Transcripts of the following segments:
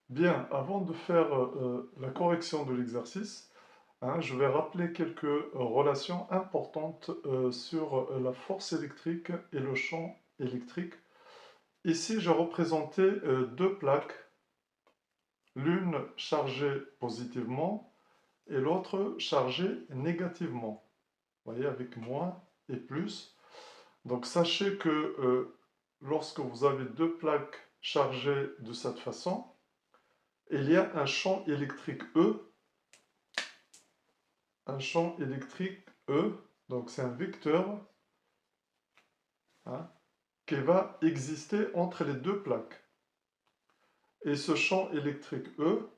Bien, avant de faire la correction de l'exercice, je vais rappeler quelques relations importantes sur la force électrique et le champ électrique. Ici, j'ai représenté deux plaques, l'une chargée positivement et l'autre chargée négativement. Vous voyez, avec moins et plus. Donc, sachez que lorsque vous avez deux plaques chargées de cette façon, il y a un champ électrique E, donc c'est un vecteur hein, qui va exister entre les deux plaques. Et ce champ électrique E,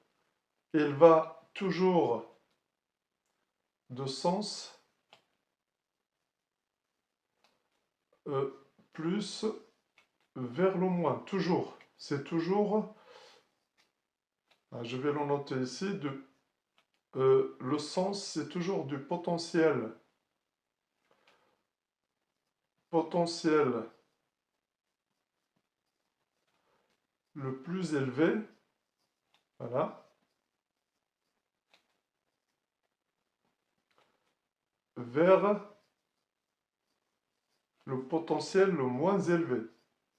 il va toujours de sens plus vers le moins, toujours. C'est toujours, je vais le noter ici, le sens c'est toujours du potentiel le plus élevé, voilà, vers le potentiel le moins élevé.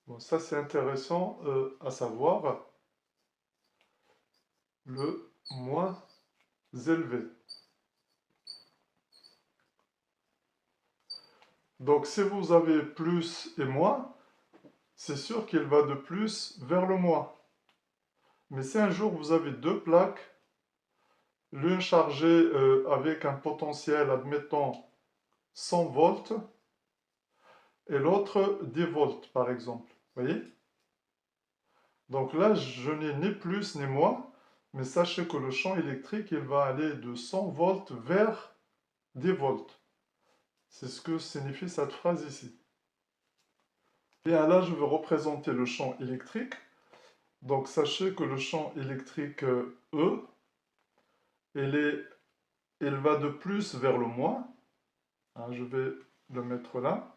Bon, ça c'est intéressant à savoir, le moins élevé. Donc si vous avez plus et moins, c'est sûr qu'il va de plus vers le moins. Mais si un jour vous avez deux plaques, l'une chargée avec un potentiel, admettons, 100 volts, et l'autre 10 volts par exemple, vous voyez? Donc là, je n'ai ni plus ni moins, mais sachez que le champ électrique, il va aller de 100 volts vers 10 volts. C'est ce que signifie cette phrase ici. Bien là, je vais représenter le champ électrique. Donc sachez que le champ électrique E, il va de plus vers le moins. Je vais le mettre là.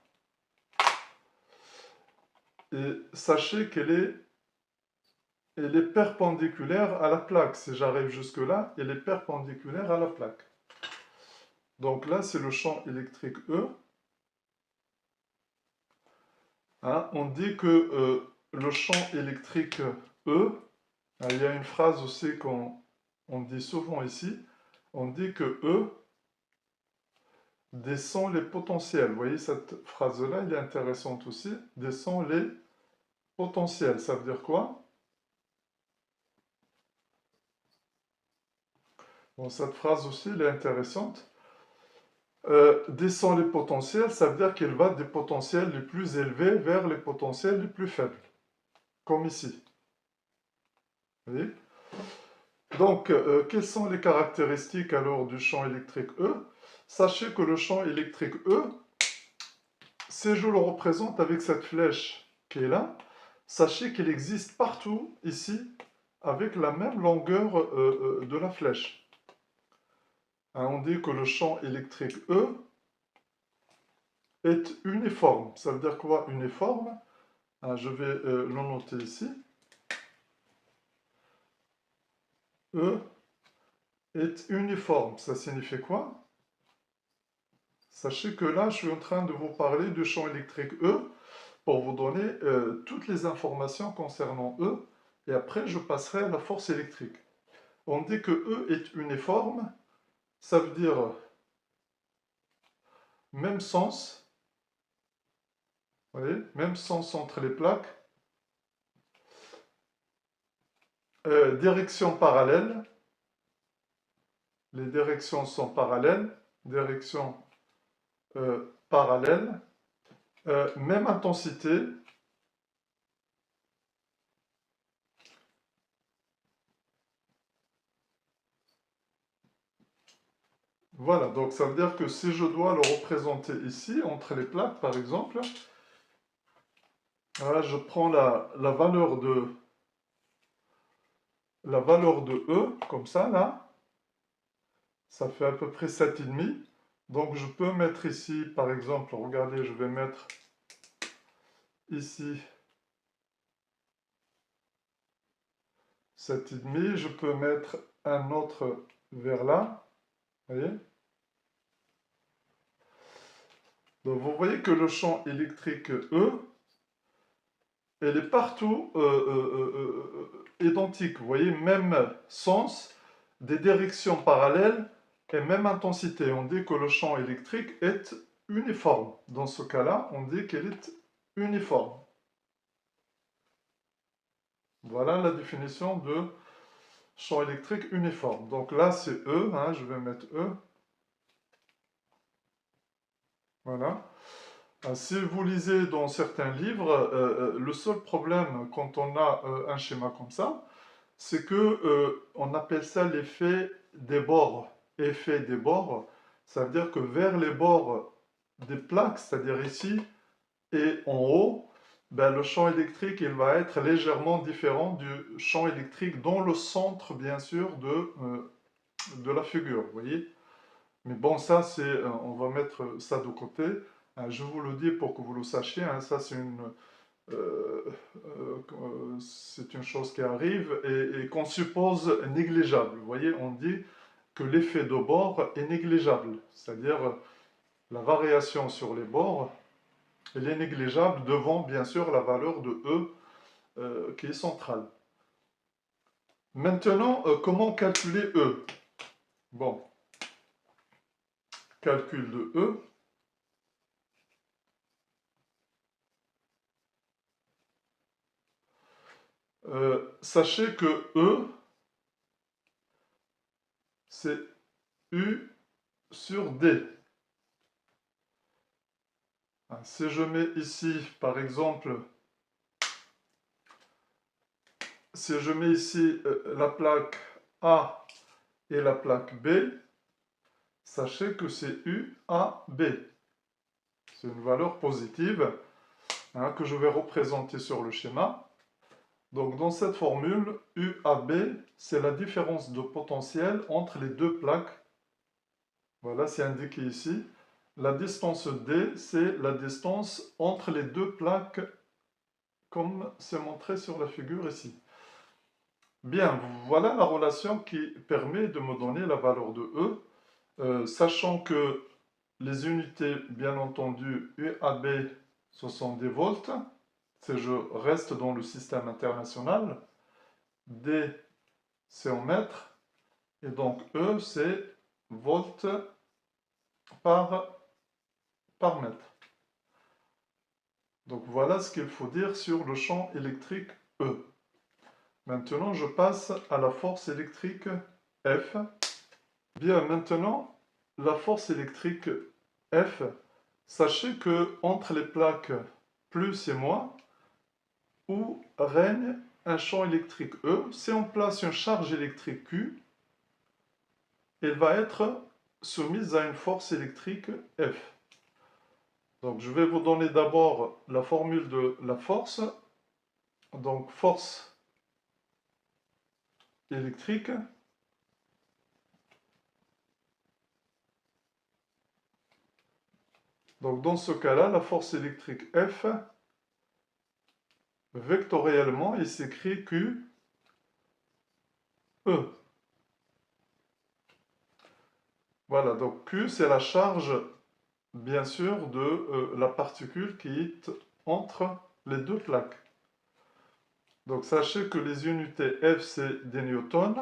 Et sachez elle est perpendiculaire à la plaque. Si j'arrive jusque là, elle est perpendiculaire à la plaque. Donc là, c'est le champ électrique E. On dit que le champ électrique E, il y a une phrase aussi qu'on dit souvent ici, on dit que E descend les potentiels. Vous voyez, cette phrase-là, elle est intéressante aussi. Descend les potentiels. Ça veut dire quoi? Bon, cette phrase aussi, elle est intéressante. Descend les potentiels, ça veut dire qu'elle va des potentiels les plus élevés vers les potentiels les plus faibles. Comme ici. Vous voyez? Donc, quelles sont les caractéristiques alors du champ électrique E? Sachez que le champ électrique E, si je le représente avec cette flèche qui est là, sachez qu'il existe partout ici avec la même longueur de la flèche. On dit que le champ électrique E est uniforme. Ça veut dire quoi uniforme? Je vais le noter ici. E est uniforme. Ça signifie quoi? Sachez que là, je suis en train de vous parler du champ électrique E pour vous donner toutes les informations concernant E, et après je passerai à la force électrique. On dit que E est uniforme, ça veut dire même sens, vous voyez, même sens entre les plaques, direction parallèle, les directions sont parallèles, direction parallèle, même intensité, voilà, donc ça veut dire que si je dois le représenter ici, entre les plaques par exemple, voilà, je prends la valeur de E, comme ça, là, ça fait à peu près 7,5. Donc je peux mettre ici, par exemple, regardez, je vais mettre ici 7,5. Je peux mettre un autre vers là. Vous voyez? Donc vous voyez que le champ électrique E, elle est partout identique. Vous voyez, même sens, des directions parallèles et même intensité. On dit que le champ électrique est uniforme. Dans ce cas-là, on dit qu'elle est uniforme. Voilà la définition de champ électrique uniforme. Donc là, c'est E, hein, je vais mettre E. Voilà. Si vous lisez dans certains livres, le seul problème quand on a un schéma comme ça, c'est que on appelle ça l'effet des bords. Effet des bords, ça veut dire que vers les bords des plaques, c'est-à-dire ici et en haut, ben, le champ électrique il va être légèrement différent du champ électrique dans le centre, bien sûr, de la figure. Vous voyez? Mais bon, ça, on va mettre ça de côté. Je vous le dis pour que vous le sachiez. Hein, ça, euh, c'est une chose qui arrive et qu'on suppose négligeable. Vous voyez, on dit que l'effet de bord est négligeable. C'est-à-dire la variation sur les bords, elle est négligeable devant, bien sûr, la valeur de E qui est centrale. Maintenant, comment calculer E? Bon, calcul de E. Sachez que E, c'est U sur D. Si je mets ici, par exemple, si je mets ici la plaque A et la plaque B, sachez que c'est UAB. C'est une valeur positive hein, que je vais représenter sur le schéma. Donc dans cette formule, UAB, c'est la différence de potentiel entre les deux plaques. Voilà, c'est indiqué ici. La distance D, c'est la distance entre les deux plaques, comme c'est montré sur la figure ici. Bien, voilà la relation qui permet de me donner la valeur de E, sachant que les unités, bien entendu, UAB, ce sont des volts, si je reste dans le système international. D, c'est en mètres, et donc E, c'est volts par mètre. Donc voilà ce qu'il faut dire sur le champ électrique E. Maintenant, je passe à la force électrique F. Bien, maintenant, la force électrique F, sachez que entre les plaques plus et moins, où règne un champ électrique E, si on place une charge électrique Q, elle va être soumise à une force électrique F. Donc je vais vous donner d'abord la formule de la force. Donc force électrique. Donc dans ce cas-là, la force électrique F, vectoriellement, il s'écrit Q, E. Voilà, donc Q, c'est la charge, bien sûr, de la particule qui est entre les deux plaques. Donc sachez que les unités F, c'est des newtons,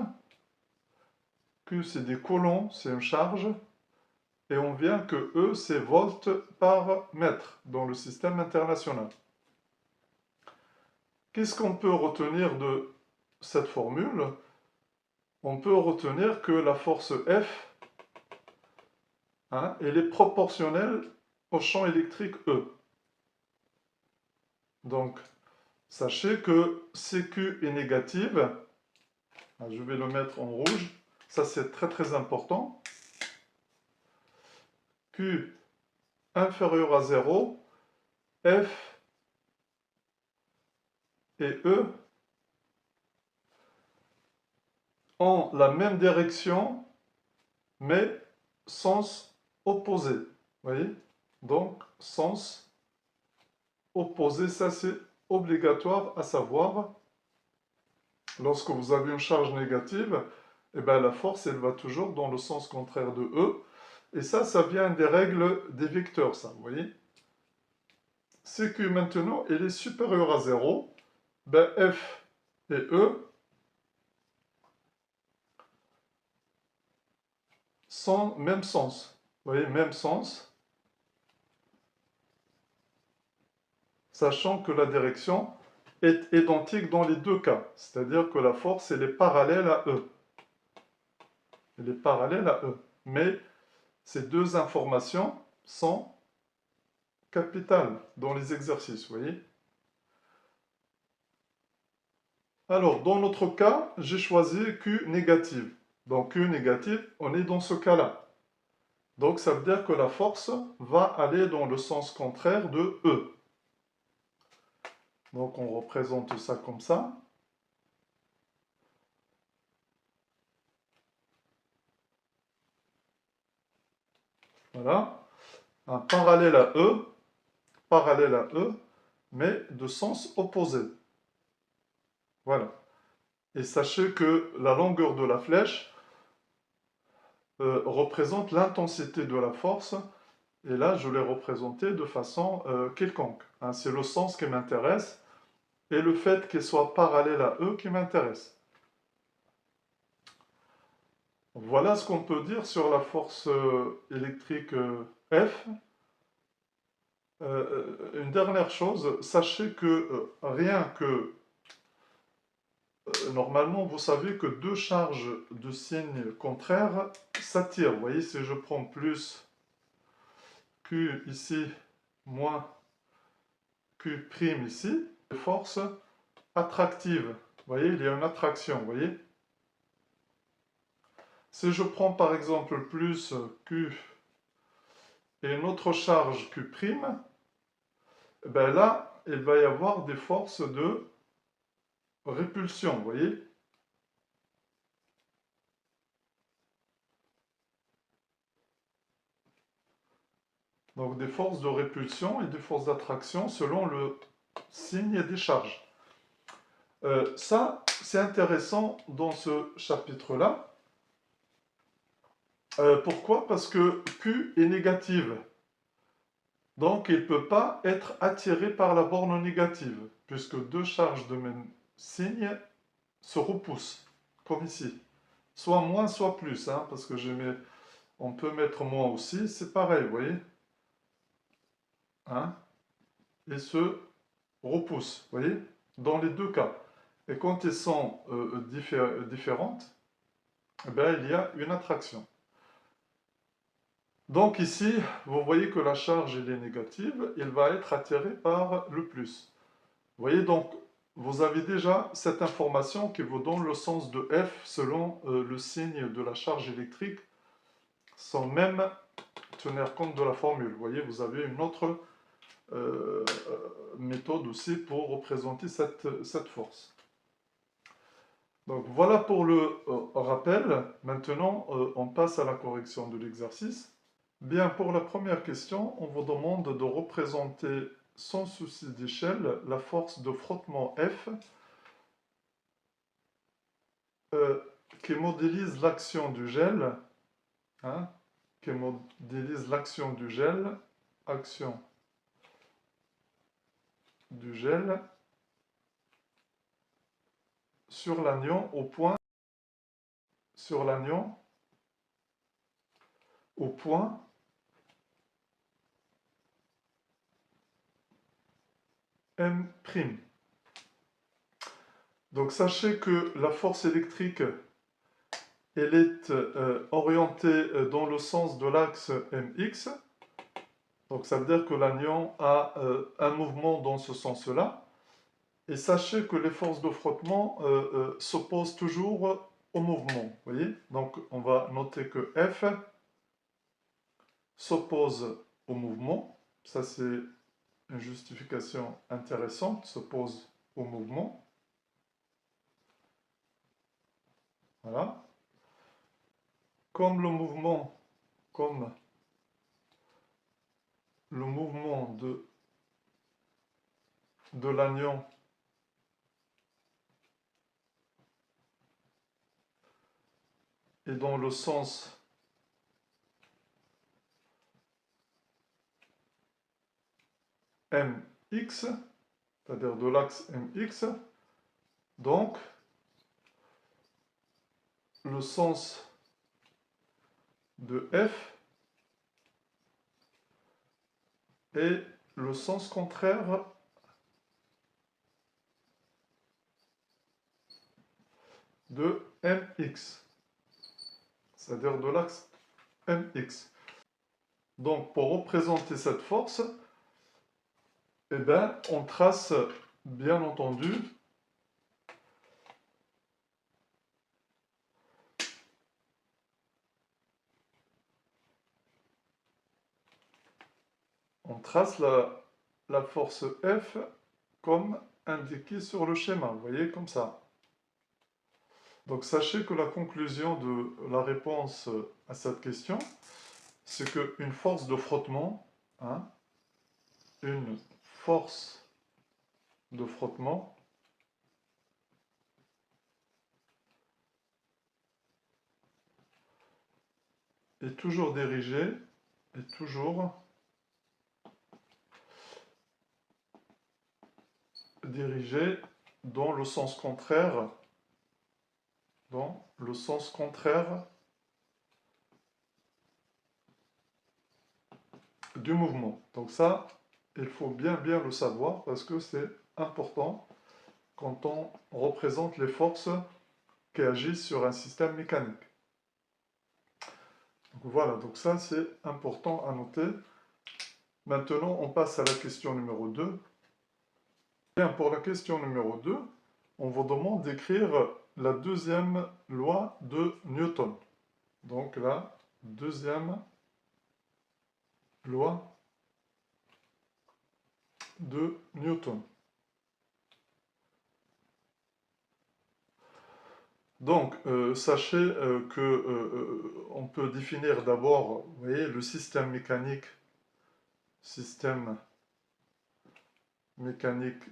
Q, c'est des coulombs, c'est une charge, et on vient que E, c'est volts par mètre dans le système international. Qu'est-ce qu'on peut retenir de cette formule? On peut retenir que la force F, hein, elle est proportionnelle au champ électrique E. Donc, sachez que CQ est négative. Je vais le mettre en rouge. Ça, c'est très très important. Q inférieur à 0, F et E ont la même direction, mais sens opposé. Vous voyez? Donc, sens opposé, ça c'est obligatoire à savoir. Lorsque vous avez une charge négative, eh ben, la force, elle va toujours dans le sens contraire de E. Et ça vient des règles des vecteurs, ça, vous voyez. C'est que maintenant, elle est supérieure à 0, ben F et E sont même sens. Vous voyez, même sens, sachant que la direction est identique dans les deux cas. C'est-à-dire que la force, elle est parallèle à E. Elle est parallèle à E. Mais ces deux informations sont capitales dans les exercices, vous voyez. Alors, dans notre cas, j'ai choisi Q négative. Donc, Q négative, on est dans ce cas-là. Donc, ça veut dire que la force va aller dans le sens contraire de E. Donc, on représente ça comme ça. Voilà. Un parallèle à E, mais de sens opposé. Voilà. Et sachez que la longueur de la flèche représente l'intensité de la force. Et là, je l'ai représenté de façon quelconque. Hein, c'est le sens qui m'intéresse et le fait qu'elle soit parallèle à E qui m'intéresse. Voilà ce qu'on peut dire sur la force électrique F. Une dernière chose, sachez que rien que normalement, vous savez que deux charges de signe contraire s'attirent. Vous voyez, si je prends plus Q ici, moins Q' ici, force attractive. Vous voyez, il y a une attraction, vous voyez. Si je prends par exemple plus Q et une autre charge Q', ben là, il va y avoir des forces de répulsion, vous voyez. Donc des forces de répulsion et des forces d'attraction selon le signe des charges. Ça, c'est intéressant dans ce chapitre-là. Pourquoi? Parce que Q est négative. Donc, il ne peut pas être attiré par la borne négative, puisque deux charges de même signe se repoussent, comme ici. Soit moins, soit plus, hein, parce que on peut mettre moins aussi, c'est pareil, vous voyez, hein, et se repoussent, vous voyez, dans les deux cas. Et quand elles sont différentes, eh bien, il y a une attraction. Donc ici, vous voyez que la charge elle est négative, il va être attiré par le plus. Vous voyez donc, vous avez déjà cette information qui vous donne le sens de F selon le signe de la charge électrique, sans même tenir compte de la formule. Vous voyez, vous avez une autre méthode aussi pour représenter cette force. Donc voilà pour le rappel. Maintenant, on passe à la correction de l'exercice. Bien, pour la première question, on vous demande de représenter sans souci d'échelle la force de frottement F qui modélise l'action du gel, hein, qui modélise l'action du gel, action du gel sur l'anion au point M'. Donc sachez que la force électrique, elle est orientée dans le sens de l'axe MX. Donc ça veut dire que l'anion a un mouvement dans ce sens-là. Et sachez que les forces de frottement s'opposent toujours au mouvement. Vous voyez? Donc on va noter que F s'oppose au mouvement. Ça c'est une justification intéressante, s'oppose au mouvement. Voilà. Comme le mouvement de l'anion est dans le sens mx, c'est-à-dire de l'axe mx, donc le sens de f est le sens contraire de mx, c'est-à-dire de l'axe mx. Donc pour représenter cette force, eh ben, on trace bien entendu la force F comme indiqué sur le schéma, vous voyez, comme ça. Donc sachez que la conclusion de la réponse à cette question, c'est qu'une force de frottement, hein, une force de frottement est toujours dirigée, dans le sens contraire, du mouvement. Donc ça, il faut bien le savoir parce que c'est important quand on représente les forces qui agissent sur un système mécanique. Donc voilà, donc ça c'est important à noter. Maintenant, on passe à la question numéro 2. Bien, pour la question numéro 2, on vous demande d'écrire la deuxième loi de Newton. Donc la deuxième loi de Newton. Donc, sachez on peut définir d'abord, vous voyez, le système mécanique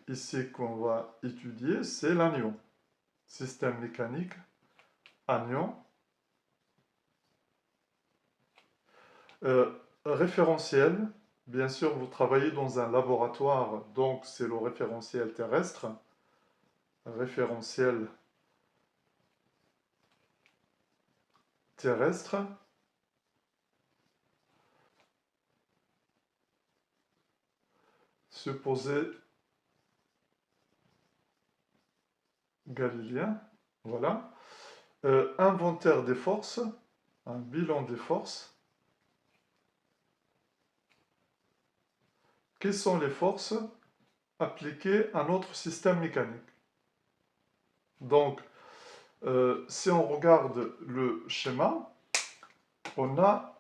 ici qu'on va étudier, c'est l'anion. Système mécanique, anion. Référentiel, bien sûr, vous travaillez dans un laboratoire, donc c'est le référentiel terrestre. Référentiel terrestre. Supposé galiléen, voilà. Inventaire des forces, un bilan des forces. Quelles sont les forces appliquées à notre système mécanique? Donc, si on regarde le schéma, on a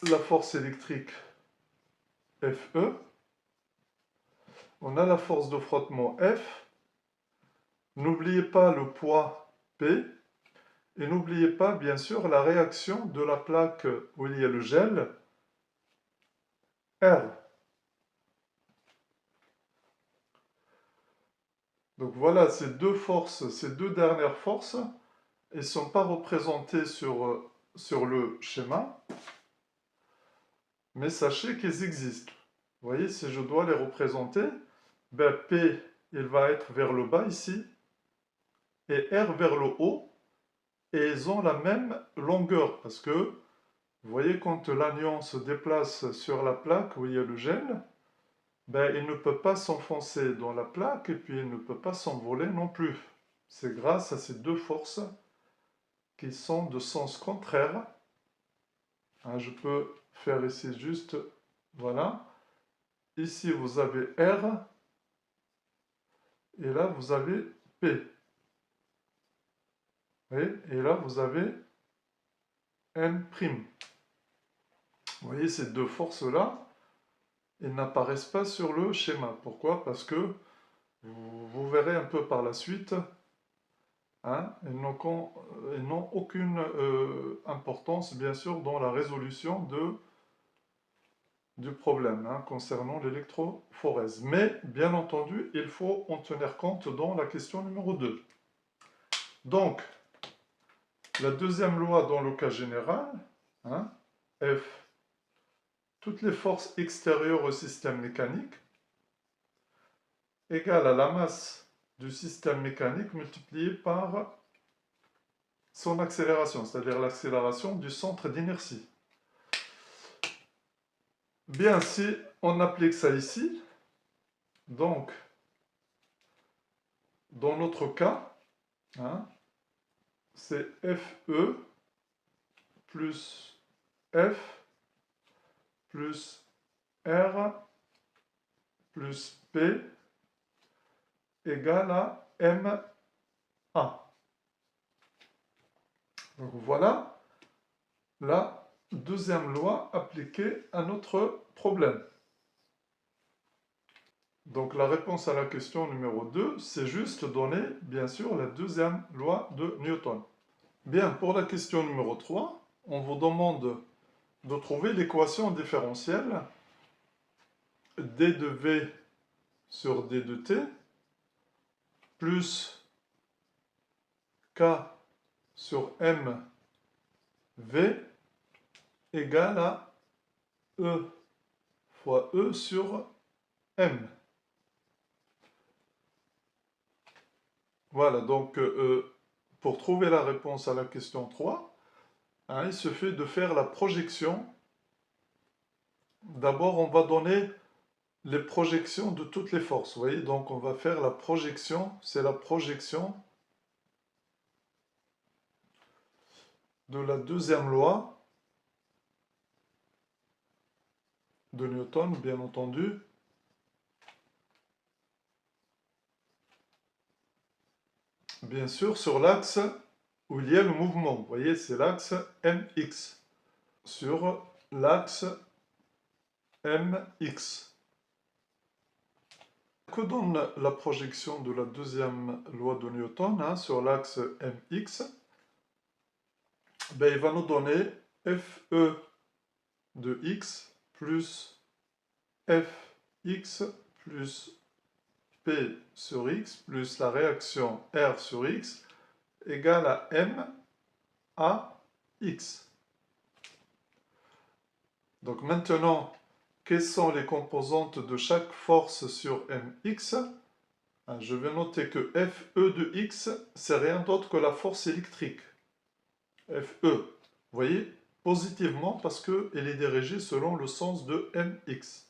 la force électrique Fe, on a la force de frottement F, n'oubliez pas le poids P, et n'oubliez pas bien sûr la réaction de la plaque où il y a le gel, R. Donc voilà, ces deux forces, ces deux dernières forces, elles ne sont pas représentées sur le schéma, mais sachez qu'elles existent. Vous voyez, si je dois les représenter, ben P, il va être vers le bas ici, et R vers le haut, et ils ont la même longueur, parce que, vous voyez, quand l'anion se déplace sur la plaque où il y a le gel, ben, il ne peut pas s'enfoncer dans la plaque, et puis il ne peut pas s'envoler non plus. C'est grâce à ces deux forces qui sont de sens contraire. Hein, je peux faire ici juste, voilà. Ici, vous avez R, et là, vous avez P. Et là, vous avez M'. Vous voyez, ces deux forces-là, elles n'apparaissent pas sur le schéma. Pourquoi? Parce que, vous verrez un peu par la suite, hein, elles n'ont aucune importance, bien sûr, dans la résolution du problème hein, concernant l'électrophorèse. Mais, bien entendu, il faut en tenir compte dans la question numéro 2. Donc, La deuxième loi dans le cas général, hein, F, toutes les forces extérieures au système mécanique égale à la masse du système mécanique multipliée par son accélération, c'est-à-dire l'accélération du centre d'inertie. Bien, si on applique ça ici, donc, dans notre cas, hein, c'est FE plus F plus R plus P égale à MA. Donc voilà la deuxième loi appliquée à notre problème. Donc la réponse à la question numéro 2, c'est juste donner, bien sûr, la deuxième loi de Newton. Bien, pour la question numéro 3, on vous demande de trouver l'équation différentielle d de v sur d de t plus k sur m v égale à e fois e sur m. Voilà, donc pour trouver la réponse à la question 3, hein, il suffit de faire la projection. D'abord, on va donner les projections de toutes les forces. Vous voyez, donc on va faire la projection, c'est la projection de la deuxième loi de Newton, bien entendu. Bien sûr, sur l'axe où il y a le mouvement. Vous voyez, c'est l'axe MX. Sur l'axe MX. Que donne la projection de la deuxième loi de Newton, hein, sur l'axe MX? Ben, il va nous donner FE de x plus Fx plus P sur x plus la réaction R sur x égale à M à x. Donc maintenant, quelles sont les composantes de chaque force sur Mx? Je vais noter que Fe de x, c'est rien d'autre que la force électrique. Fe, vous voyez, positivement parce qu'elle est dirigée selon le sens de Mx.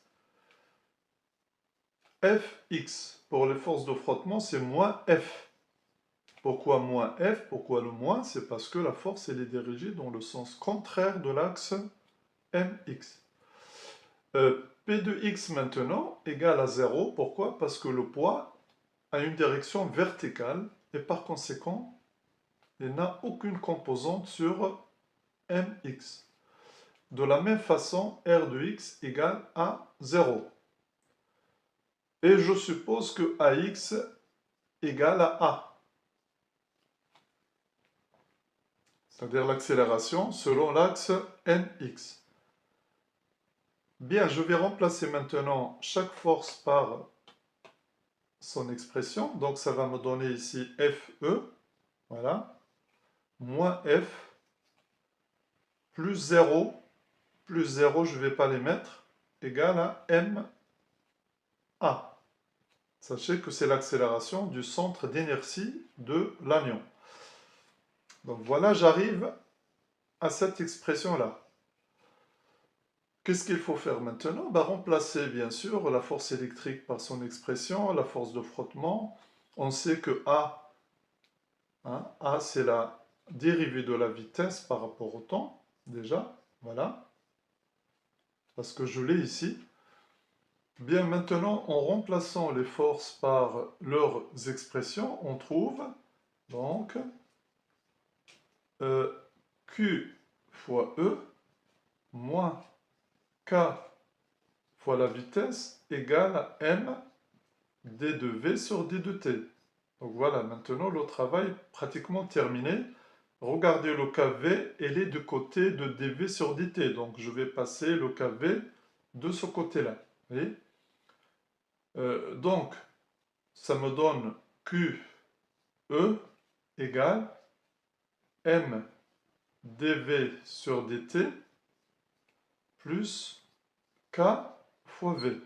Fx, pour les forces de frottement, c'est moins F. Pourquoi moins F? Pourquoi le moins? C'est parce que la force elle est dirigée dans le sens contraire de l'axe Mx. P de x maintenant égale à 0. Pourquoi? Parce que le poids a une direction verticale et par conséquent, il n'a aucune composante sur Mx. De la même façon, R de x égale à 0. Et je suppose que AX égale à A. C'est-à-dire l'accélération selon l'axe Nx. Bien, je vais remplacer maintenant chaque force par son expression. Donc ça va me donner ici Fe, voilà, moins F, plus 0, je ne vais pas les mettre, égale à MA. Sachez que c'est l'accélération du centre d'inertie de l'anion. Donc voilà, j'arrive à cette expression-là. Qu'est-ce qu'il faut faire maintenant? Remplacer bien sûr la force électrique par son expression, la force de frottement. On sait que A, hein, A c'est la dérivée de la vitesse par rapport au temps, déjà, voilà, parce que je l'ai ici. Bien, maintenant, en remplaçant les forces par leurs expressions, on trouve donc Q fois E moins K fois la vitesse égale à M d de V sur d de T. Donc voilà, maintenant le travail pratiquement terminé. Regardez le kV, elle est du côté de dV sur dt. Donc je vais passer le kV de ce côté-là. Donc, ça me donne QE égale M dv sur dt plus k fois v.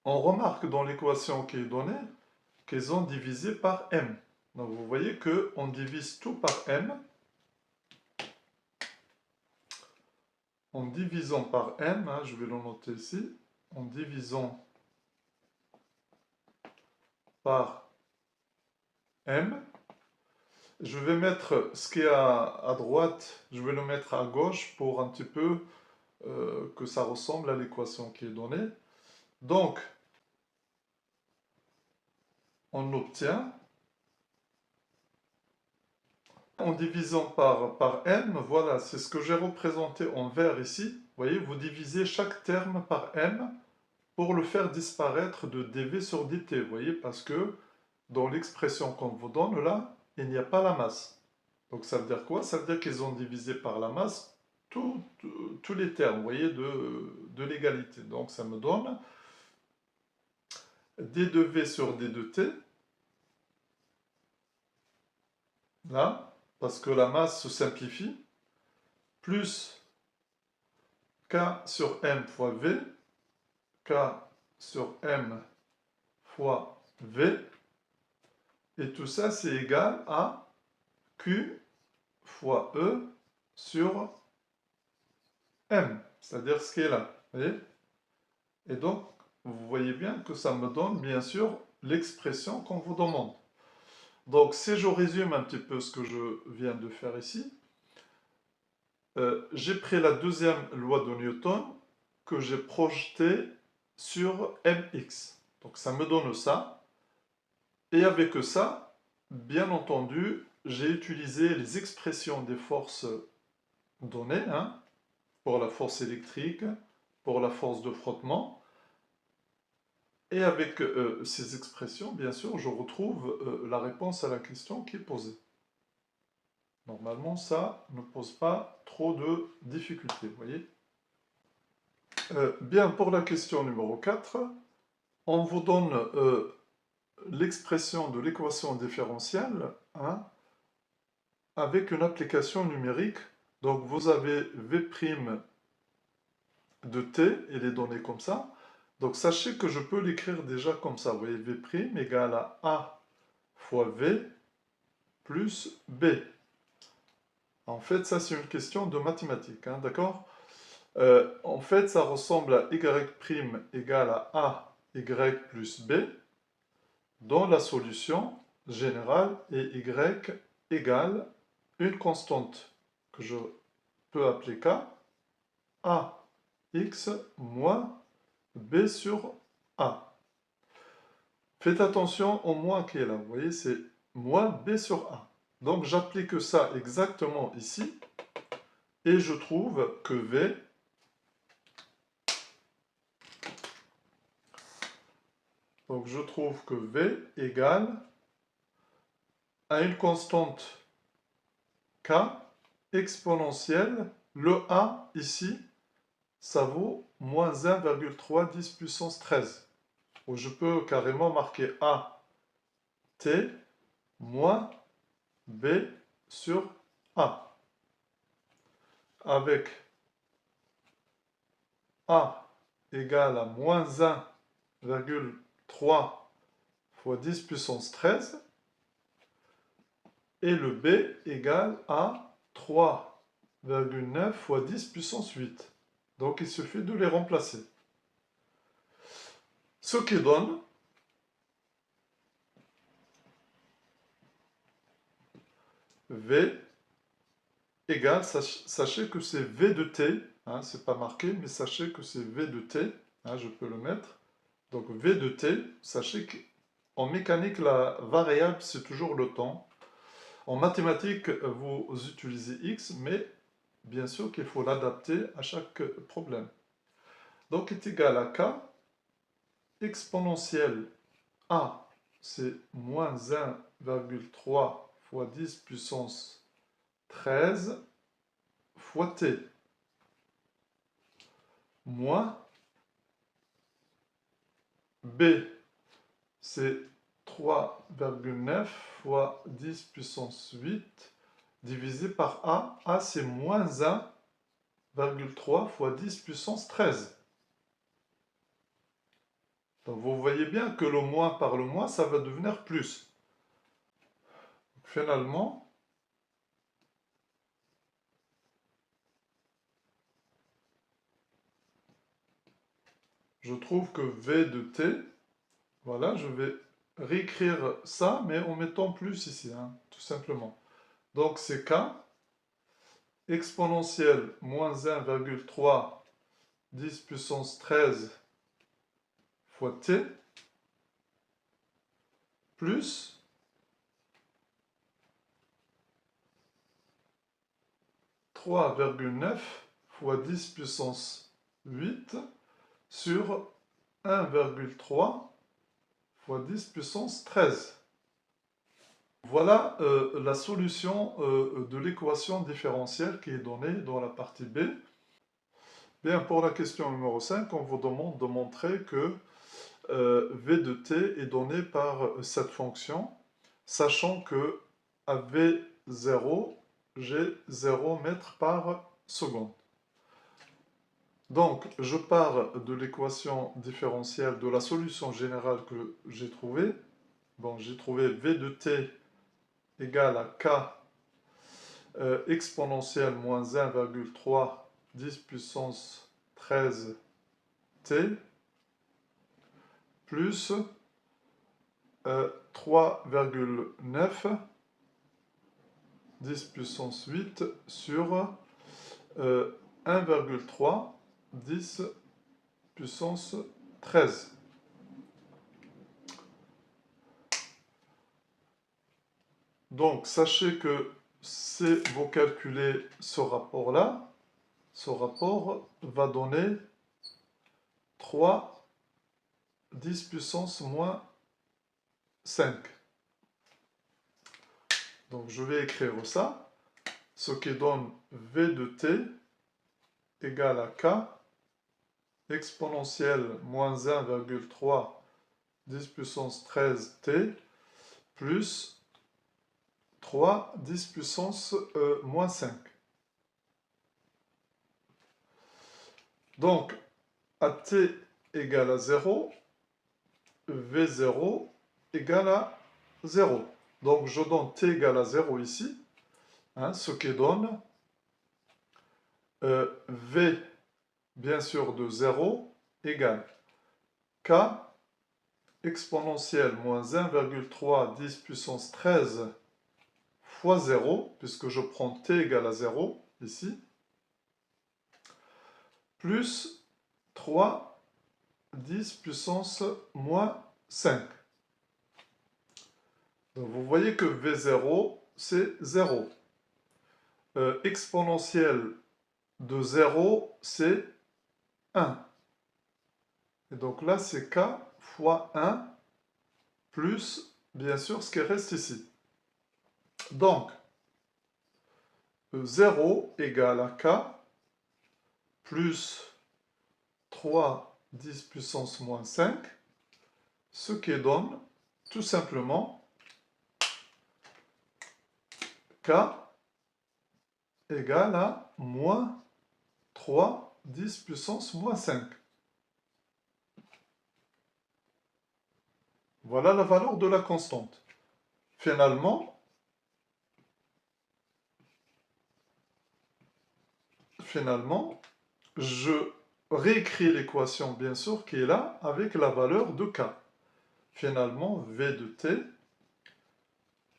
On remarque dans l'équation qui est donnée qu'ils ont divisé par m. Donc vous voyez qu'on divise tout par m. En divisant par m, hein, je vais le noter ici, en divisant par m, je vais mettre ce qui est à droite, je vais le mettre à gauche pour un petit peu que ça ressemble à l'équation qui est donnée. Donc, on obtient, en divisant par m, voilà, c'est ce que j'ai représenté en vert ici. Vous voyez, vous divisez chaque terme par m pour le faire disparaître de dv sur dt. Vous voyez, parce que dans l'expression qu'on vous donne là, il n'y a pas la masse. Donc ça veut dire quoi? Ça veut dire qu'ils ont divisé par la masse tous les termes, vous voyez, de l'égalité. Donc ça me donne d de v sur d de t, là, parce que la masse se simplifie, plus k sur m fois v, k sur m fois v, et tout ça c'est égal à q fois e sur m, c'est-à-dire ce qui est là, vous voyez? Et donc, vous voyez bien que ça me donne, bien sûr, l'expression qu'on vous demande. Donc, si je résume un petit peu ce que je viens de faire ici, j'ai pris la deuxième loi de Newton que j'ai projetée sur mx. Donc, ça me donne ça. Et avec ça, bien entendu, j'ai utilisé les expressions des forces données, hein, pour la force électrique, pour la force de frottement. Et avec ces expressions, bien sûr, je retrouve la réponse à la question qui est posée. Normalement, ça ne pose pas trop de difficultés, vous voyez. Bien, pour la question numéro 4, on vous donne l'expression de l'équation différentielle, hein, avec une application numérique. Donc, vous avez V' de t, et les données comme ça. Donc, sachez que je peux l'écrire déjà comme ça. Vous voyez, V' égale à A fois V plus B. En fait, ça, c'est une question de mathématiques, hein, d'accord? En fait, ça ressemble à Y' égale à AY plus B, dont la solution générale est Y égale une constante que je peux appeler K, AX moins B sur A. Faites attention au moins qui est là, vous voyez, c'est moins B sur A. Donc j'applique ça exactement ici, et je trouve que V égale à une constante K exponentielle. Le A ici, ça vaut moins 1,3 10 puissance 13. Ou je peux carrément marquer A T moins B sur A. Avec A égale à moins 1,3 fois 10 puissance 13. Et le B égale à 3,9 fois 10 puissance 8. Donc il suffit de les remplacer. Ce qui donne V égale, sachez que c'est V de t, hein, c'est pas marqué, mais sachez que c'est V de t, hein, je peux le mettre. Donc V de t, sachez qu'en mécanique, la variable, c'est toujours le temps. En mathématiques, vous utilisez x, mais bien sûr qu'il faut l'adapter à chaque problème. Donc est égal à k exponentielle a, c'est moins 1,3 fois 10 puissance 13 fois t, moins b, c'est 3,9 fois 10 puissance 8 divisé par A. A, c'est moins 1,3 fois 10 puissance 13. Donc vous voyez bien que le moins par le moins, ça va devenir plus. Donc, finalement, je trouve que V de t, voilà, je vais réécrire ça, mais en mettant plus ici, hein, tout simplement. Donc c'est K exponentielle moins 1,3 10 puissance 13 fois t plus 3,9 fois 10 puissance 8 sur 1,3 fois 10 puissance 13. Voilà la solution de l'équation différentielle qui est donnée dans la partie B. Bien, pour la question numéro 5, on vous demande de montrer que V de t est donné par cette fonction, sachant que à V0, j'ai 0 mètres par seconde. Donc, je pars de l'équation différentielle de la solution générale que j'ai trouvée. Bon, j'ai trouvé V de t égale à K exponentielle moins 1,3 10 puissance 13 t plus 3,9 10 puissance 8 sur 1,3 10 puissance 13. Donc, sachez que si vous calculez ce rapport-là, ce rapport va donner 3 10 puissance moins 5. Donc, je vais écrire ça, ce qui donne V de t égale à K exponentielle moins 1,3 10 puissance 13 t plus 3 10 puissance moins 5. Donc, à t égale à 0, V0 égale à 0. Donc, je donne t égale à 0 ici, hein, ce qui donne V, bien sûr, de 0 égale K exponentielle moins 1,3 10 puissance 13 fois 0, puisque je prends t égale à 0 ici, plus 3 10 puissance moins 5. Donc vous voyez que V0, c'est 0. Exponentielle de 0, c'est 1. Et donc là, c'est K fois 1, plus, bien sûr, ce qui reste ici. Donc, 0 égale à K, plus 3 10 puissance moins 5, ce qui donne tout simplement K égale à moins 3 10 puissance moins 5. Voilà la valeur de la constante. Finalement, je réécris l'équation, bien sûr, qui est là, avec la valeur de K. Finalement, V de t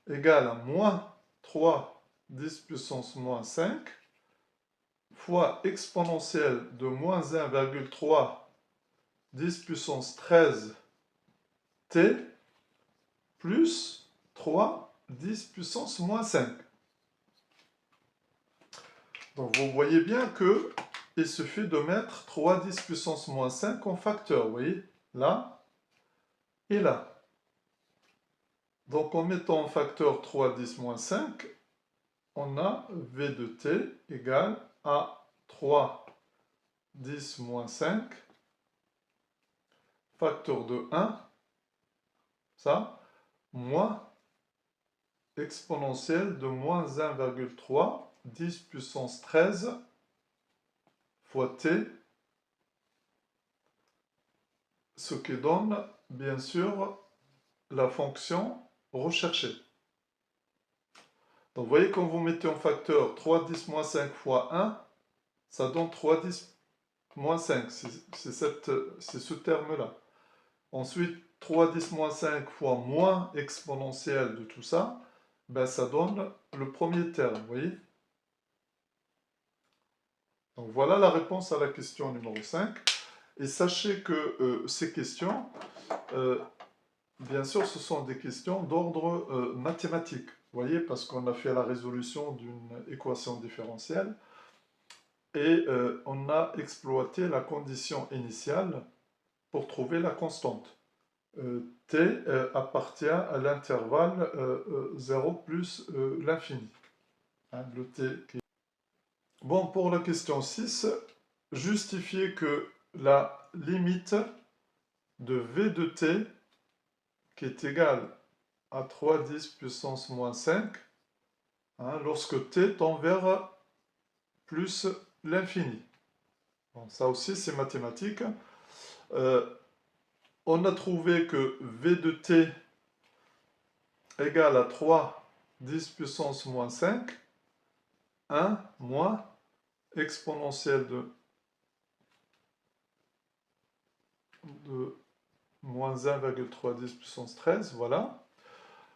égale à moins 3 10 puissance moins 5 fois exponentielle de moins 1,3 10 puissance 13 t plus 3 10 puissance moins 5. Donc vous voyez bien que il suffit de mettre 3 10 puissance moins 5 en facteur, vous voyez, là et là. Donc en mettant en facteur 3 10 moins 5, on a V de t égale à 3 10 moins 5 facteur de 1, ça, moins exponentielle de moins 1,3 10 puissance 13 fois t, ce qui donne bien sûr la fonction recherchée. Donc vous voyez, quand vous mettez en facteur 3 10 moins 5 fois 1, ça donne 3 10 moins 5, c'est ce terme-là. Ensuite, 3 10 moins 5 fois moins exponentielle de tout ça, ben ça donne le premier terme, vous voyez. Donc voilà la réponse à la question numéro 5. Et sachez que ces questions, bien sûr, ce sont des questions d'ordre mathématique. Vous voyez, parce qu'on a fait la résolution d'une équation différentielle et on a exploité la condition initiale pour trouver la constante. T appartient à l'intervalle 0 plus l'infini. Hein, le T qui... Bon, pour la question 6, justifier que la limite de V de t, qui est égale à 3 10 puissance moins 5, hein, lorsque t tend vers plus l'infini. Bon, ça aussi, c'est mathématique. On a trouvé que V de t égale à 3 10 puissance moins 5, 1 moins exponentielle de moins 1,3 10 puissance 13, voilà.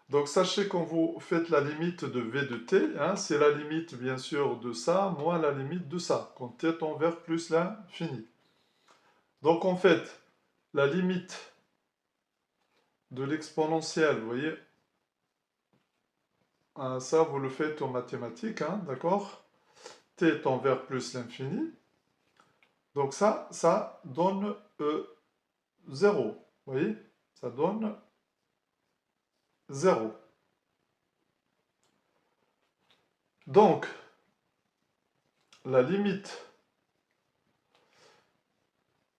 Donc sachez quand vous faites la limite de V de t, hein, c'est la limite bien sûr de ça, moins la limite de ça, quand t tend vers plus l'infini. Donc en fait, la limite de l'exponentielle, vous voyez, hein, ça vous le faites en mathématiques, hein, d'accord? T tend vers plus l'infini. Donc ça donne 0, vous voyez? Ça donne 0. Donc, la limite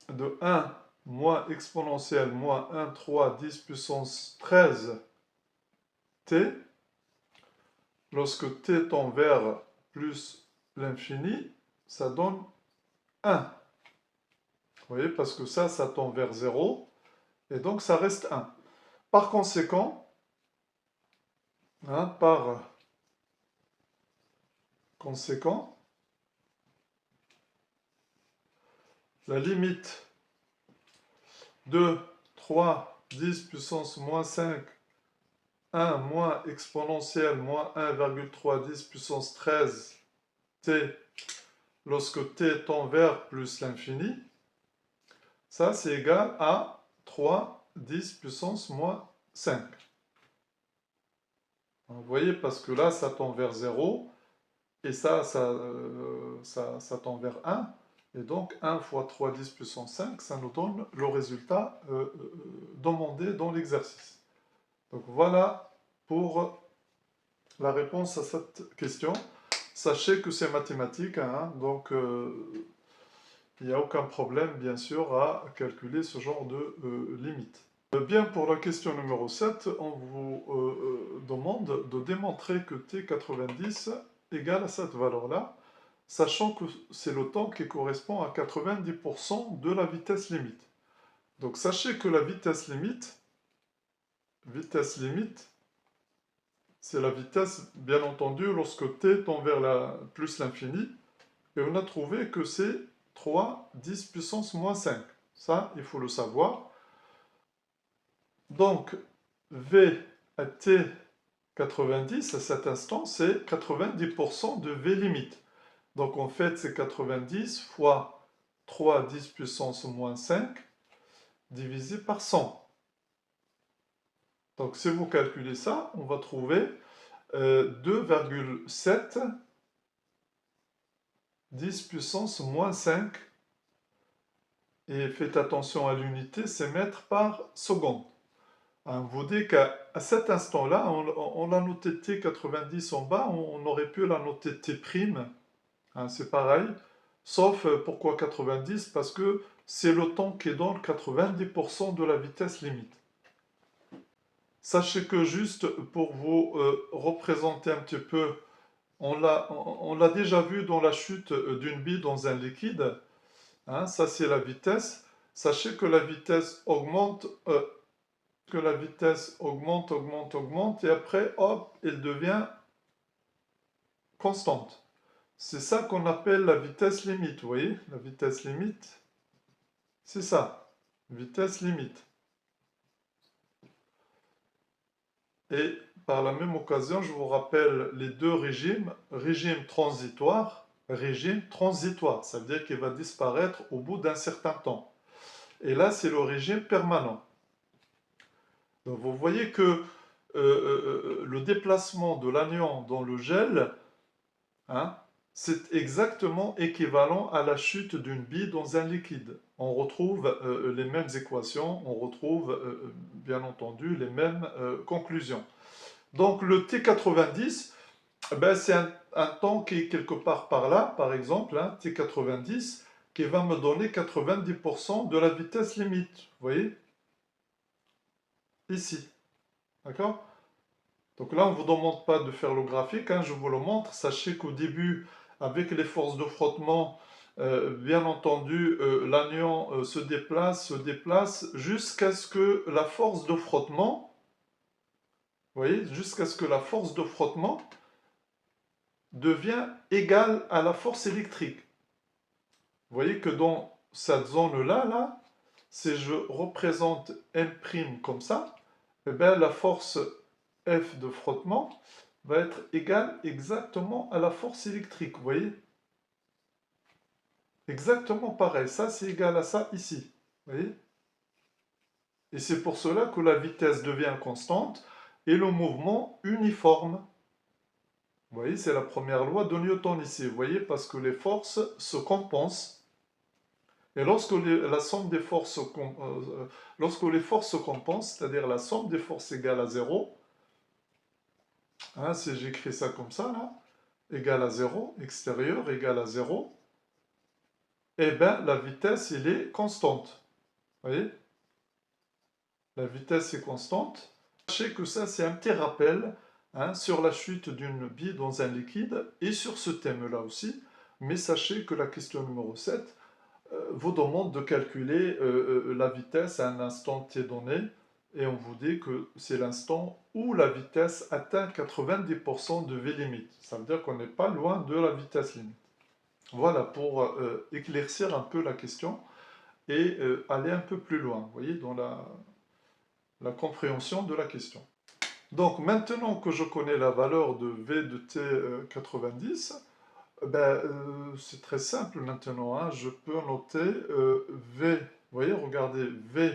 de 1 moins exponentielle moins 1, 3, 10 puissance 13 t, lorsque t tend vers plus l'infini, ça donne 1. Vous voyez, parce que ça tend vers 0, et donc ça reste 1. Par conséquent, hein, la limite de 3, 10 puissance moins 5, 1 moins exponentielle moins 1,3 10 puissance 13 t, lorsque t tend vers plus l'infini, ça c'est égal à 3 10 puissance moins 5. Vous voyez, parce que là ça tend vers 0, et ça tend vers 1, et donc 1 fois 3 10 puissance 5, ça nous donne le résultat demandé dans l'exercice. Donc voilà pour la réponse à cette question. Sachez que c'est mathématique, hein, donc il n'y a aucun problème bien sûr à calculer ce genre de limite. Bien, pour la question numéro 7, on vous demande de démontrer que t90 égale à cette valeur-là, sachant que c'est le temps qui correspond à 90% de la vitesse limite. Donc sachez que la vitesse limite, c'est la vitesse, bien entendu, lorsque t tend vers plus l'infini, et on a trouvé que c'est 3 10 puissance moins 5. Ça, il faut le savoir. Donc, V à t 90, à cet instant, c'est 90% de V limite. Donc en fait, c'est 90 fois 3 10 puissance moins 5 divisé par 100. Donc si vous calculez ça, on va trouver 2,7 10 puissance moins 5. Et faites attention à l'unité, c'est mètres par seconde. Vous voyez qu'à cet instant-là, on a noté T90 en bas, on aurait pu la noter T', hein, c'est pareil, sauf pourquoi 90? Parce que c'est le temps qui donne 90% de la vitesse limite. Sachez que juste pour vous représenter un petit peu, on l'a déjà vu dans la chute d'une bille dans un liquide. Hein, ça, c'est la vitesse. Sachez que la vitesse augmente, augmente, et après, hop, elle devient constante. C'est ça qu'on appelle la vitesse limite, vous voyez? La vitesse limite, c'est ça, vitesse limite. Et par la même occasion, je vous rappelle les deux régimes, régime transitoire, ça veut dire qu'il va disparaître au bout d'un certain temps. Et là, c'est le régime permanent. Donc vous voyez que le déplacement de l'anion dans le gel, hein, c'est exactement équivalent à la chute d'une bille dans un liquide. On retrouve les mêmes équations, on retrouve bien entendu les mêmes conclusions. Donc le T90, ben, c'est un temps qui est quelque part par là, par exemple, hein, T90, qui va me donner 90% de la vitesse limite. Vous voyez? Ici. D'accord? Donc là, on ne vous demande pas de faire le graphique, hein, je vous le montre. Sachez qu'au début, avec les forces de frottement, bien entendu, l'anion se déplace, jusqu'à ce que la force de frottement, vous voyez, jusqu'à ce que la force de frottement devient égale à la force électrique. Vous voyez que dans cette zone-là, là, si je représente M' comme ça, eh bien, la force F de frottement va être égale exactement à la force électrique, vous voyez? Exactement pareil, ça c'est égal à ça ici, vous voyez? Et c'est pour cela que la vitesse devient constante et le mouvement uniforme. Vous voyez, c'est la première loi de Newton ici, vous voyez, parce que les forces se compensent. Et lorsque la somme des forces, lorsque les forces se compensent, c'est-à-dire la somme des forces égale à 0, hein, si j'écris ça comme ça, là, égale à 0, extérieur égale à 0, eh bien la vitesse, elle est constante. Vous voyez? La vitesse est constante. Sachez que ça, c'est un petit rappel, hein, sur la chute d'une bille dans un liquide et sur ce thème-là aussi. Mais sachez que la question numéro 7 vous demande de calculer la vitesse à un instant t donné. Et on vous dit que c'est l'instant où la vitesse atteint 90% de V limite. Ça veut dire qu'on n'est pas loin de la vitesse limite. Voilà, pour éclaircir un peu la question et aller un peu plus loin, vous voyez, dans la compréhension de la question. Donc maintenant que je connais la valeur de V de t 90, ben, c'est très simple maintenant, hein. Je peux noter V, vous voyez, regardez, V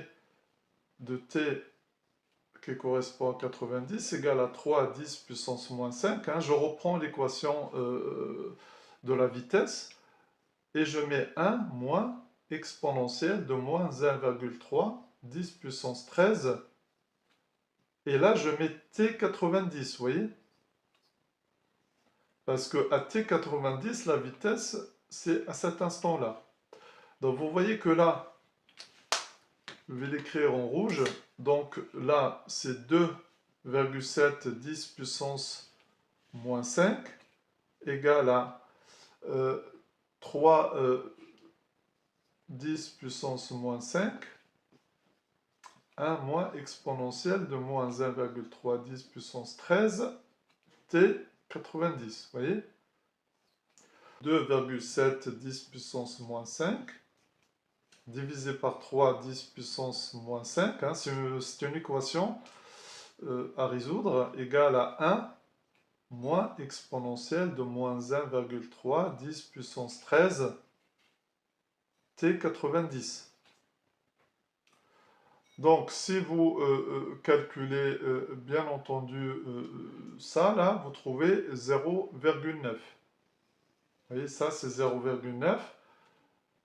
de t qui correspond à 90 égale à 3 à 10 puissance moins 5. Hein. Je reprends l'équation de la vitesse et je mets 1 moins exponentielle de moins 1,3 10 puissance 13. Et là, je mets t90, vous voyez? Parce que à t90, la vitesse, c'est à cet instant-là. Donc vous voyez que là, je vais l'écrire en rouge. Donc là, c'est 2,7 10 puissance moins 5 égale à 3 10 puissance moins 5, 1 moins exponentielle de moins 1,3 10 puissance 13 t 90, vous voyez? 2,7 10 puissance moins 5 divisé par 3 10 puissance moins 5, hein, c'est une équation à résoudre, égale à 1 moins exponentielle de moins 1,3 10 puissance 13 t 90. Donc si vous calculez bien entendu ça, là, vous trouvez 0,9. Vous voyez, ça c'est 0,9.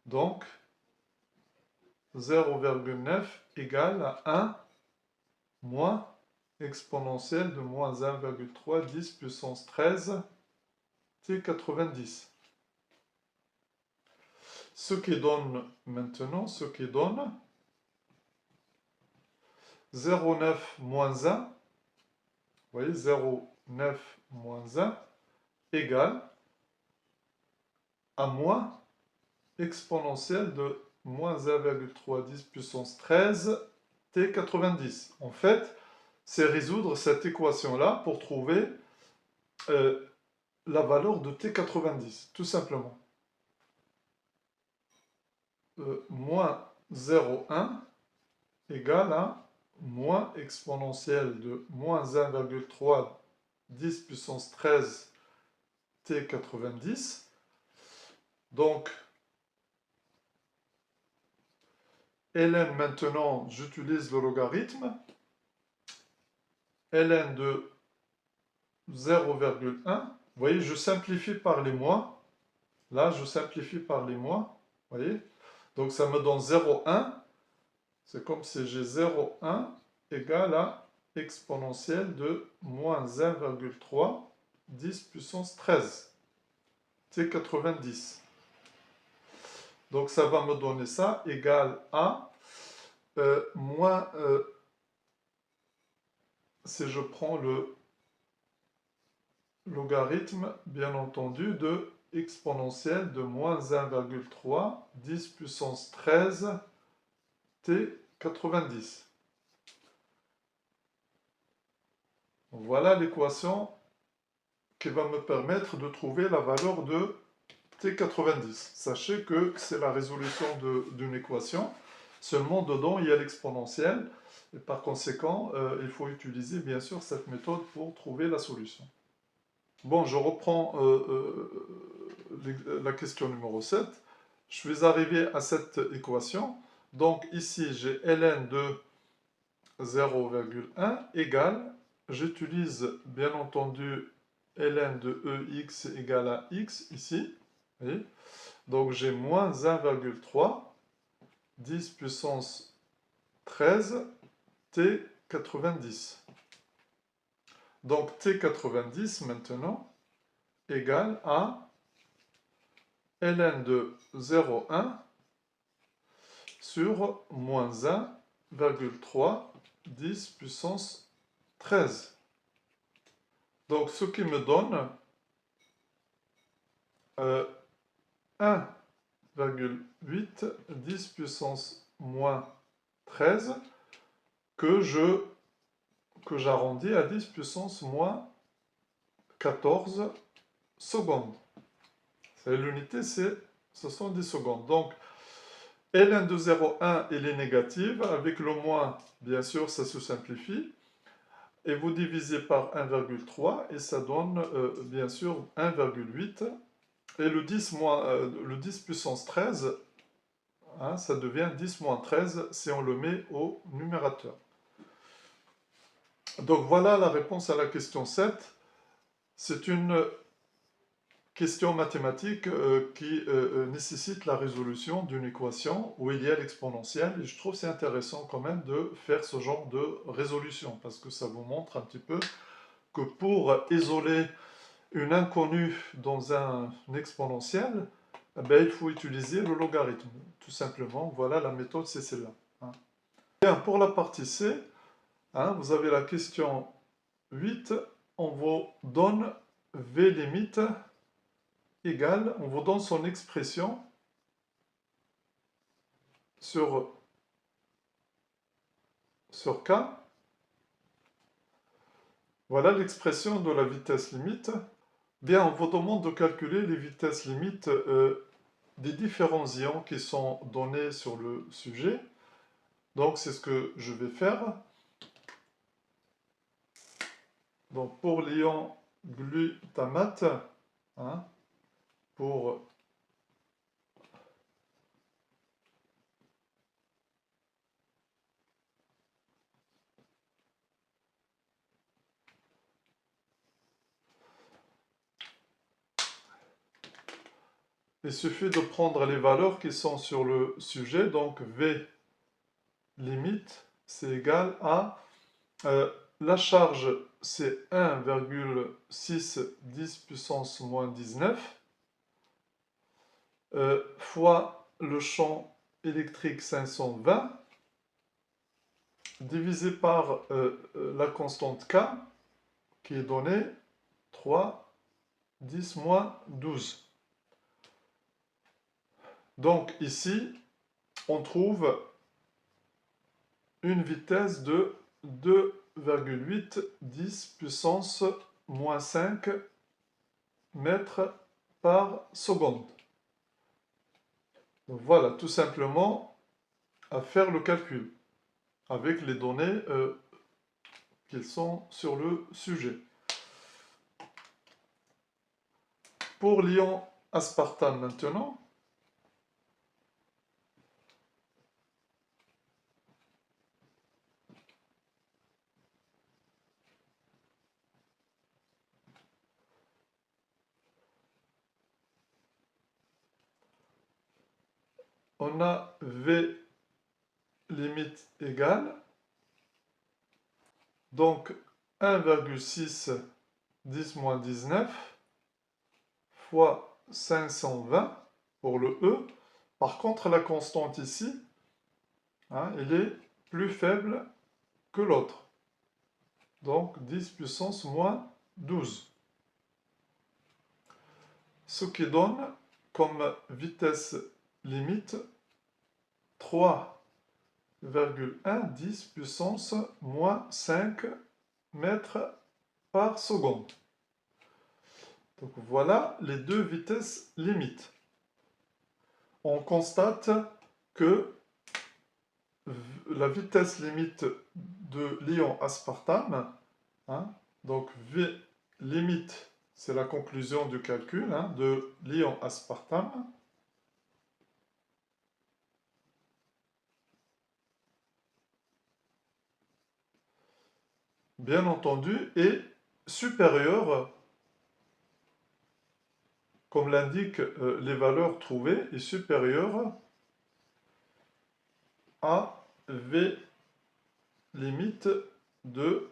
Donc 0,9 égale à 1 moins exponentielle de moins 1,3 10 puissance 13 t 90. Ce qui donne maintenant, 0,9 moins 1, Vous voyez, 0,9 moins 1 égale à moins exponentielle de moins 1,310 puissance 13 t90. En fait, c'est résoudre cette équation-là pour trouver la valeur de t90, tout simplement. Moins 0,1 égale à moins exponentielle de moins 1,310 puissance 13 t90. Donc, ln maintenant, j'utilise le logarithme. Ln de 0,1. Vous voyez, je simplifie par les mois. Là, je simplifie par les mois. Vous voyez? Donc, ça me donne 0,1. C'est comme si j'ai 0,1 égale à exponentielle de moins 1,3 10 puissance 13 t90. Donc, ça va me donner ça égale à moins, si je prends le logarithme, bien entendu, de exponentielle de moins 1,3 10 puissance 13 t90. Voilà l'équation qui va me permettre de trouver la valeur de t90. Sachez que c'est la résolution d'une équation, seulement dedans il y a l'exponentielle, et par conséquent, il faut utiliser bien sûr cette méthode pour trouver la solution. Bon, je reprends la question numéro 7. Je suis arrivé à cette équation. Donc ici, j'ai ln de 0,1 égale, j'utilise bien entendu ln de ex égale à x ici. Voyez. Donc j'ai moins 1,3 10 puissance 13 t90. Donc t90 maintenant égale à ln de 0,1 sur moins 1,3 10 puissance 13. Donc ce qui me donne 1,8 10 puissance moins 13 que j'arrondis à 10 puissance moins 14 secondes. L'unité, ce sont 10 secondes. Donc, ln de 0,1, elle est négative. Avec le moins, bien sûr, ça se simplifie. Et vous divisez par 1,3 et ça donne, bien sûr, 1,8. Et le 10 puissance 13, hein, ça devient 10 moins 13 si on le met au numérateur. Donc voilà la réponse à la question 7. C'est une question mathématique qui nécessite la résolution d'une équation où il y a l'exponentielle. Et je trouve c'est intéressant quand même de faire ce genre de résolution parce que ça vous montre un petit peu que pour isoler une inconnue dans un exponentiel, eh bien, il faut utiliser le logarithme. Tout simplement, voilà la méthode, c'est celle-là. Hein. Bien, pour la partie C, hein, vous avez la question 8. On vous donne V limite égale, on vous donne son expression sur K. Voilà l'expression de la vitesse limite. Bien, on vous demande de calculer les vitesses limites des différents ions qui sont donnés sur le sujet. Donc, c'est ce que je vais faire. Donc, pour l'ion glutamate, hein, pour il suffit de prendre les valeurs qui sont sur le sujet. Donc, V limite, c'est égal à la charge, c'est 1,610 puissance moins 19 fois le champ électrique 520 divisé par la constante K. qui est donné 3, 10 moins 12. Donc ici, on trouve une vitesse de 2,8 10 puissance moins 5 mètres par seconde. Donc voilà, tout simplement à faire le calcul avec les données qui sont sur le sujet. Pour l'ion aspartame maintenant, on a V limite égale, donc 1,6 10 moins 19 fois 520 pour le E. Par contre, la constante ici, elle est plus faible que l'autre. Donc 10 puissance moins 12. Ce qui donne comme vitesse limite 3,1 10 puissance moins 5 mètres par seconde. Donc voilà les deux vitesses limites. On constate que la vitesse limite de l'ion aspartame, donc V limite, c'est la conclusion du calcul de l'ion aspartame, bien entendu, est supérieure, comme l'indiquent les valeurs trouvées, est supérieure à V limite de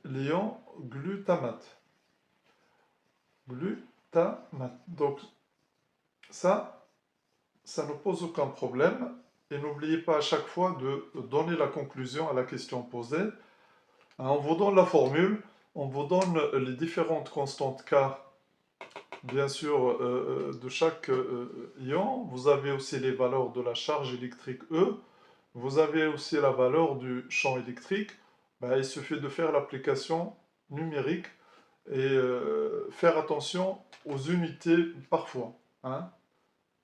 l'ion glutamate. Donc ça ne pose aucun problème. Et n'oubliez pas à chaque fois de donner la conclusion à la question posée. On vous donne la formule, on vous donne les différentes constantes K, bien sûr, de chaque ion. Vous avez aussi les valeurs de la charge électrique E. Vous avez aussi la valeur du champ électrique. Il suffit de faire l'application numérique et faire attention aux unités parfois.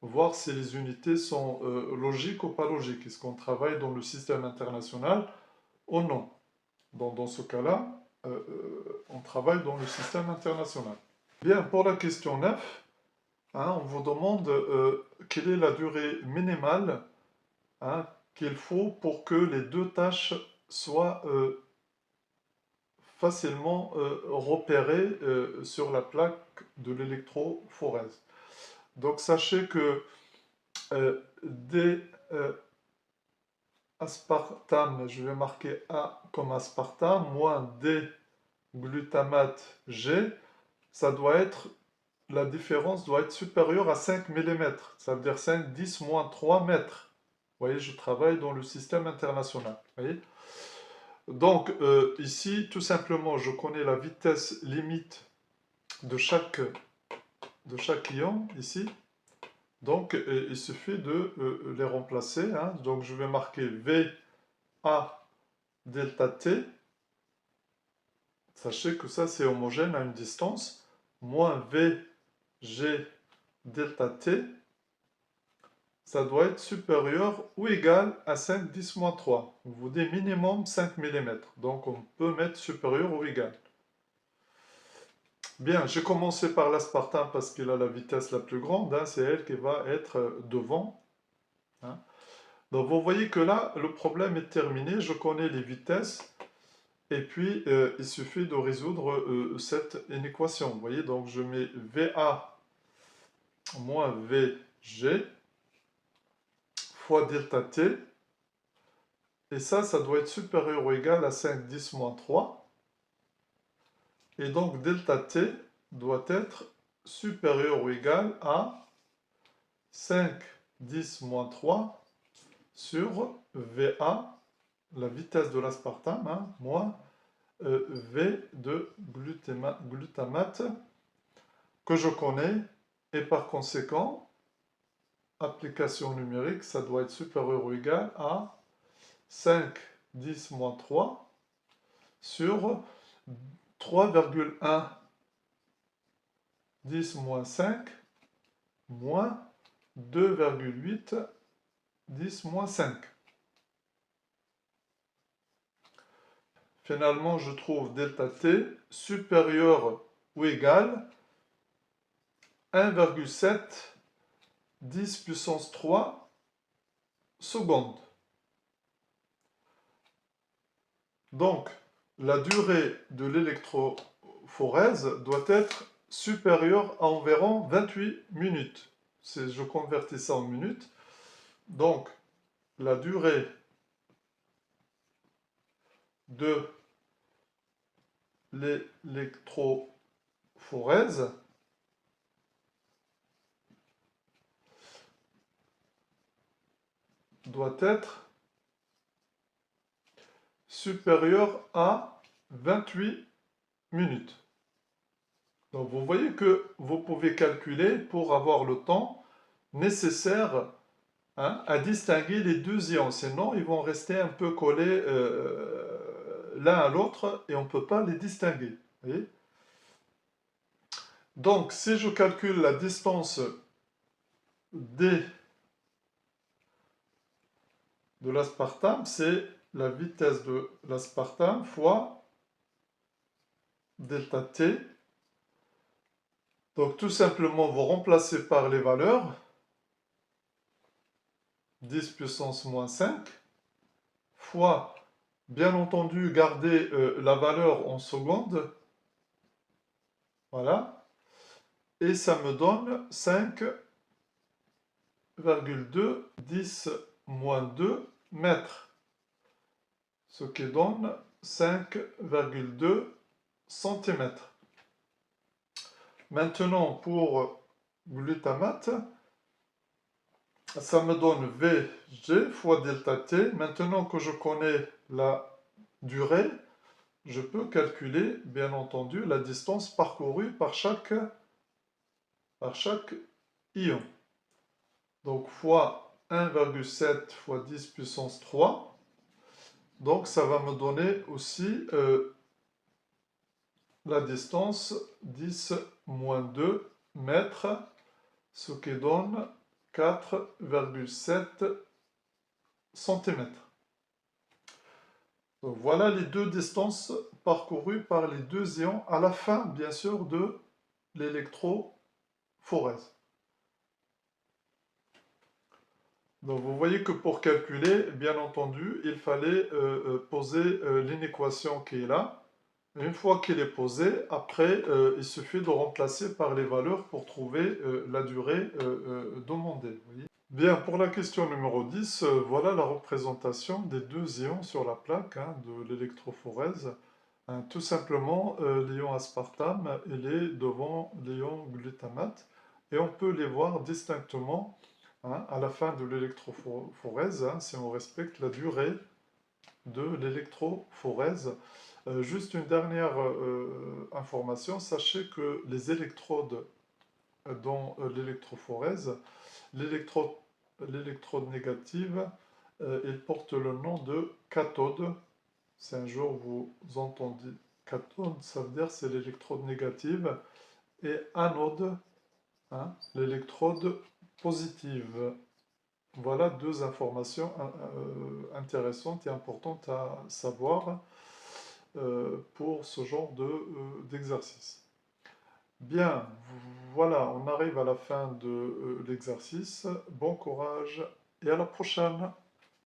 Voir si les unités sont logiques ou pas logiques. Est-ce qu'on travaille dans le système international ou non? Dans ce cas-là, on travaille dans le système international. Bien, pour la question 9, on vous demande quelle est la durée minimale qu'il faut pour que les deux tâches soient facilement repérées sur la plaque de l'électrophorèse. Donc sachez que D aspartame, je vais marquer A comme aspartame, moins D glutamate G, ça doit être, la différence doit être supérieure à 5 mm, ça veut dire 5, 10 moins 3 mètres. Vous voyez, je travaille dans le système international. Vous voyez. Donc ici, tout simplement, je connais la vitesse limite de chaque ion, ici. Donc il suffit de les remplacer. Donc je vais marquer VA delta T. Sachez que ça c'est homogène à une distance. Moins VG delta T. Ça doit être supérieur ou égal à 5 10 moins 3. Vous dites minimum 5 mm. Donc on peut mettre supérieur ou égal. Bien, j'ai commencé par l'aspartame parce qu'il a la vitesse la plus grande. C'est elle qui va être devant. Donc vous voyez que là, le problème est terminé. Je connais les vitesses. Et puis, il suffit de résoudre cette inéquation. Vous voyez, donc je mets VA moins VG fois delta T. Et ça doit être supérieur ou égal à 5 10 moins 3. Et donc delta T doit être supérieur ou égal à 5 10 moins 3 sur VA, la vitesse de l'aspartame, moins V de glutamate que je connais, et par conséquent, application numérique, ça doit être supérieur ou égal à 5, 10 moins 3 sur 3,1, 10 moins 5, moins 2,8, 10 moins 5. Finalement, je trouve delta t supérieur ou égal 1,7 10 puissance 3 secondes. Donc, la durée de l'électrophorèse doit être supérieure à environ 28 minutes. Je convertis ça en minutes. Donc, la durée de l'électrophorèse doit être supérieure à 28 minutes. Donc vous voyez que vous pouvez calculer pour avoir le temps nécessaire à distinguer les deux ions. Sinon, ils vont rester un peu collés l'un à l'autre et on ne peut pas les distinguer. Voyez. Donc, si je calcule la distance d de l'aspartame, c'est la vitesse de l'aspartame fois delta t. Donc tout simplement, vous remplacez par les valeurs 10 puissance moins 5 fois, bien entendu, garder la valeur en secondes. Voilà. Et ça me donne 5,2 10 moins 2 mètres. Ce qui donne 5,2 cm. Maintenant, pour glutamate, ça me donne Vg fois delta t. Maintenant que je connais la durée, je peux calculer, bien entendu, la distance parcourue par chaque ion. Donc, fois 1,7 fois 10 puissance 3. Donc, ça va me donner aussi la distance 10 moins 2 mètres, ce qui donne 4,7 cm. Donc voilà les deux distances parcourues par les deux ions à la fin, bien sûr, de l'électrophorèse. Donc vous voyez que pour calculer, bien entendu, il fallait poser l'inéquation qui est là. Une fois qu'il est posé, après, il suffit de remplacer par les valeurs pour trouver la durée demandée. Voyez. Bien, pour la question numéro 10, voilà la représentation des deux ions sur la plaque de l'électrophorèse. Tout simplement, l'ion aspartame, il est devant l'ion glutamate, et on peut les voir distinctement à la fin de l'électrophorèse, si on respecte la durée de l'électrophorèse. Juste une dernière information, sachez que les électrodes dans l'électrophorèse, l'électrode négative, elle porte le nom de cathode. Si un jour vous entendez cathode, ça veut dire c'est l'électrode négative, et anode, l'électrode positive. Voilà deux informations intéressantes et importantes à savoir pour ce genre d'exercice. Bien, voilà, on arrive à la fin de l'exercice. Bon courage et à la prochaine!